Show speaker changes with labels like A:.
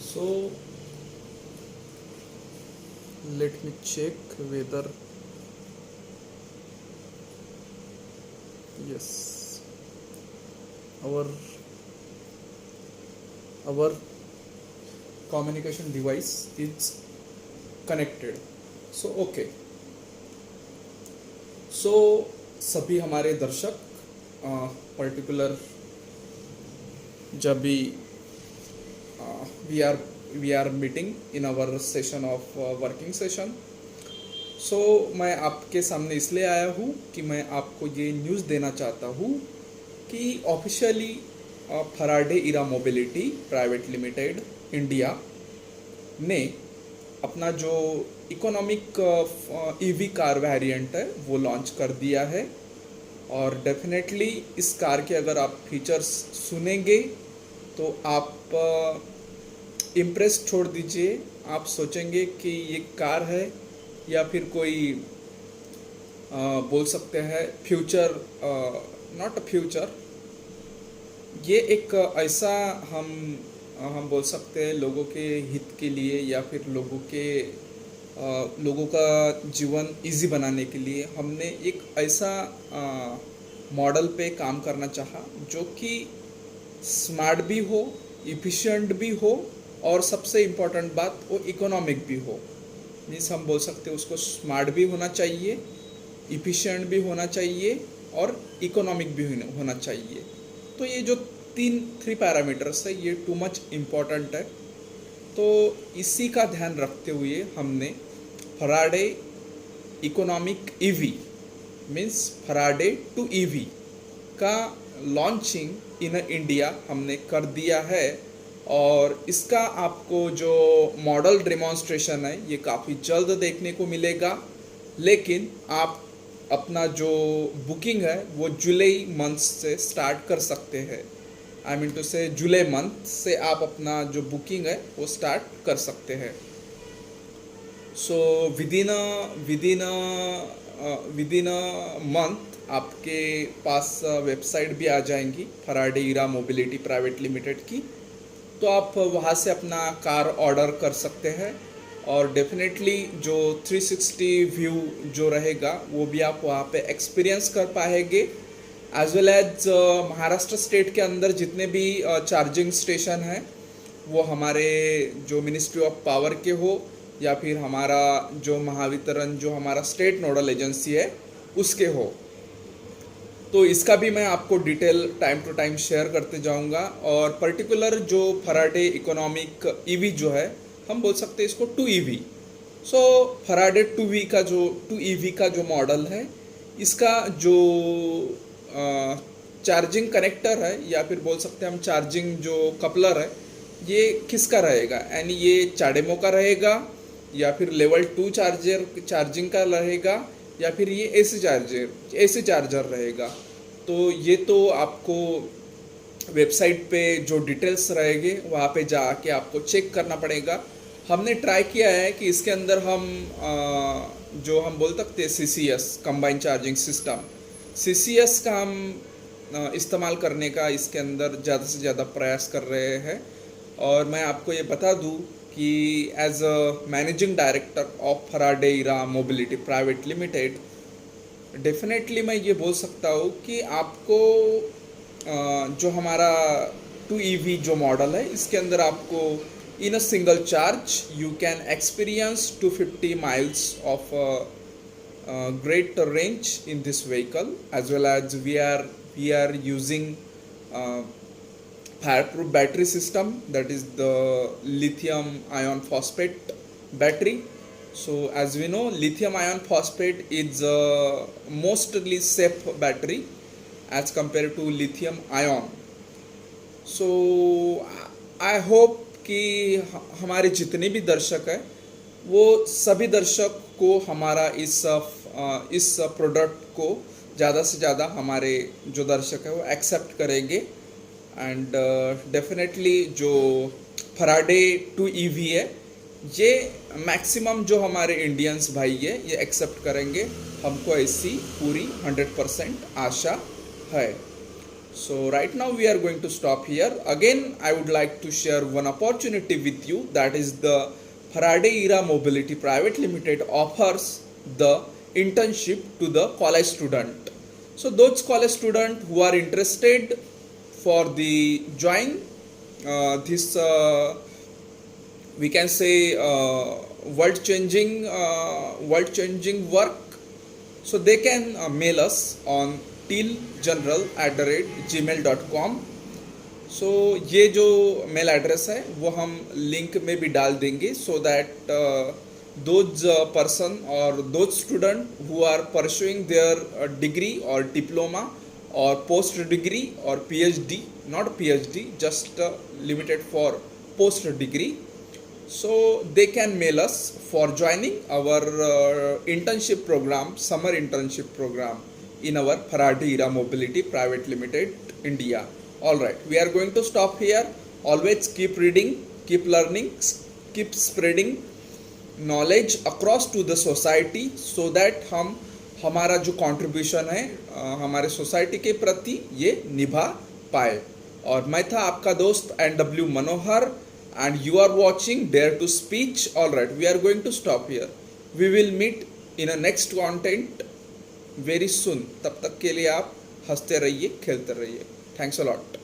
A: So let me check whether yes our our communication device is connected. So okay. So सभी हमारे दर्शक particular जब भी we are meeting in our session of working session. So मैं आपके सामने इसलिए आया हूँ कि मैं आपको ये न्यूज़ देना चाहता हूँ कि officially Faraday Era Mobility Private limited India ने अपना जो इकोनॉमिक ईवी कार वेरिएंट है वो लॉन्च कर दिया है. और डेफिनेटली इस कार के अगर आप फीचर्स सुनेंगे तो आप इम्प्रेस छोड़ दीजिए. आप सोचेंगे कि ये कार है या फिर कोई बोल सकते हैं फ्यूचर, नॉट अ फ्यूचर. ये एक ऐसा हम बोल सकते हैं लोगों के हित के लिए या फिर लोगों का जीवन इजी बनाने के लिए हमने एक ऐसा मॉडल पे काम करना चाहा जो कि स्मार्ट भी हो, इफ़िशिएंट भी हो और सबसे इम्पोर्टेंट बात वो इकोनॉमिक भी हो. मीन्स हम बोल सकते हैं उसको स्मार्ट भी होना चाहिए, इफ़िशिएंट भी होना चाहिए और इकोनॉमिक भी होना चाहिए. तो ये जो थ्री पैरामीटर्स है ये टू मच इम्पॉर्टेंट है. तो इसी का ध्यान रखते हुए हमने Faraday economic EV means Faraday two EV का लॉन्चिंग इन इंडिया हमने कर दिया है. और इसका आपको जो मॉडल डेमोन्स्ट्रेशन है ये काफ़ी जल्द देखने को मिलेगा. लेकिन आप अपना जो बुकिंग है वो जुलाई मंथ से स्टार्ट कर सकते हैं. आई मीन टू से जुलाई मंथ से आप अपना जो बुकिंग है वो स्टार्ट कर सकते हैं. सो विदिन अ मंथ आपके पास वेबसाइट भी आ जाएंगी Faraday Era Mobility Private limited की. तो आप वहाँ से अपना कार ऑर्डर कर सकते हैं. और डेफिनेटली जो 360 व्यू जो रहेगा वो भी आप वहाँ पे एक्सपीरियंस कर पाएंगे. As well as Maharashtra state के अंदर जितने भी चार्जिंग स्टेशन हैं वो हमारे जो मिनिस्ट्री ऑफ पावर के हो या फिर हमारा जो महावितरण जो हमारा स्टेट नोडल एजेंसी है उसके हो. तो इसका भी मैं आपको detail time to time share करते जाऊंगा. और पर्टिकुलर जो फराडे इकोनॉमिक ईवी जो है हम बोल सकते हैं इसको 2EV. सो फराडे 2EV का जो मॉडल है इसका जो चार्जिंग कनेक्टर है या फिर बोल सकते हैं हम चार्जिंग जो कपलर है ये किसका रहेगा, यानी ये चाडेमो का रहेगा या फिर लेवल 2 चार्जिंग का रहेगा या फिर ये एसी चार्जर रहेगा. तो ये तो आपको वेबसाइट पे जो डिटेल्स रहेंगे वहाँ पे जाके आपको चेक करना पड़ेगा. हमने ट्राई किया है कि इसके अंदर हम जो हम बोल सकते हैं CCS combined charging system, CCS का हम इस्तेमाल करने का इसके अंदर ज़्यादा से ज़्यादा प्रयास कर रहे हैं. और मैं आपको ये बता दूँ कि as a managing director of Faraday Era Mobility Private Limited definitely मैं ये बोल सकता हूँ कि आपको जो हमारा 2EV जो मॉडल है इसके अंदर आपको in a single charge you can experience 250 miles of great range in this vehicle. As well as we are using fireproof battery system, that is the lithium ion phosphate battery. So as we know, lithium ion phosphate is mostly safe battery as compared to lithium ion. So I hope कि हमारे जितने भी दर्शक हैं वो सभी दर्शक को हमारा इस प्रोडक्ट को ज़्यादा से ज़्यादा हमारे जो दर्शक है वो एक्सेप्ट करेंगे. एंड डेफिनेटली जो फराडे 2EV है ये मैक्सिमम जो हमारे इंडियंस भाई है ये एक्सेप्ट करेंगे. हमको ऐसी पूरी 100% आशा है. So right now we are going to stop here. Again, I would like to share one opportunity with you, that is the Faraday Era Mobility Private Limited offers the internship to the college student. So those college student who are interested for the join this we can say world changing work, so they can mail us on tillgeneral@gmail.com. सो ये जो mail address है वो हम link में भी डाल देंगे, so that those person और those student who are pursuing their degree और डिप्लोमा और पोस्ट डिग्री और PhD, not PhD, just limited for post degree, so they can mail us for joining our internship program, summer internship program in our Faraday Era Mobility Private Limited, India. All right, we are going to stop here. Always keep reading, keep learning, keep spreading knowledge across to the society, so that हम हमारा जो contribution है हमारे society के प्रति ये निभा पाए. और मैं था आपका दोस्त NW Manohar, and you are watching Dare to Speech. All right, we are going to stop here. We will meet in a next content very soon. तब तक के लिए आप हंसते रहिए, खेलते रहिए. Thanks a lot.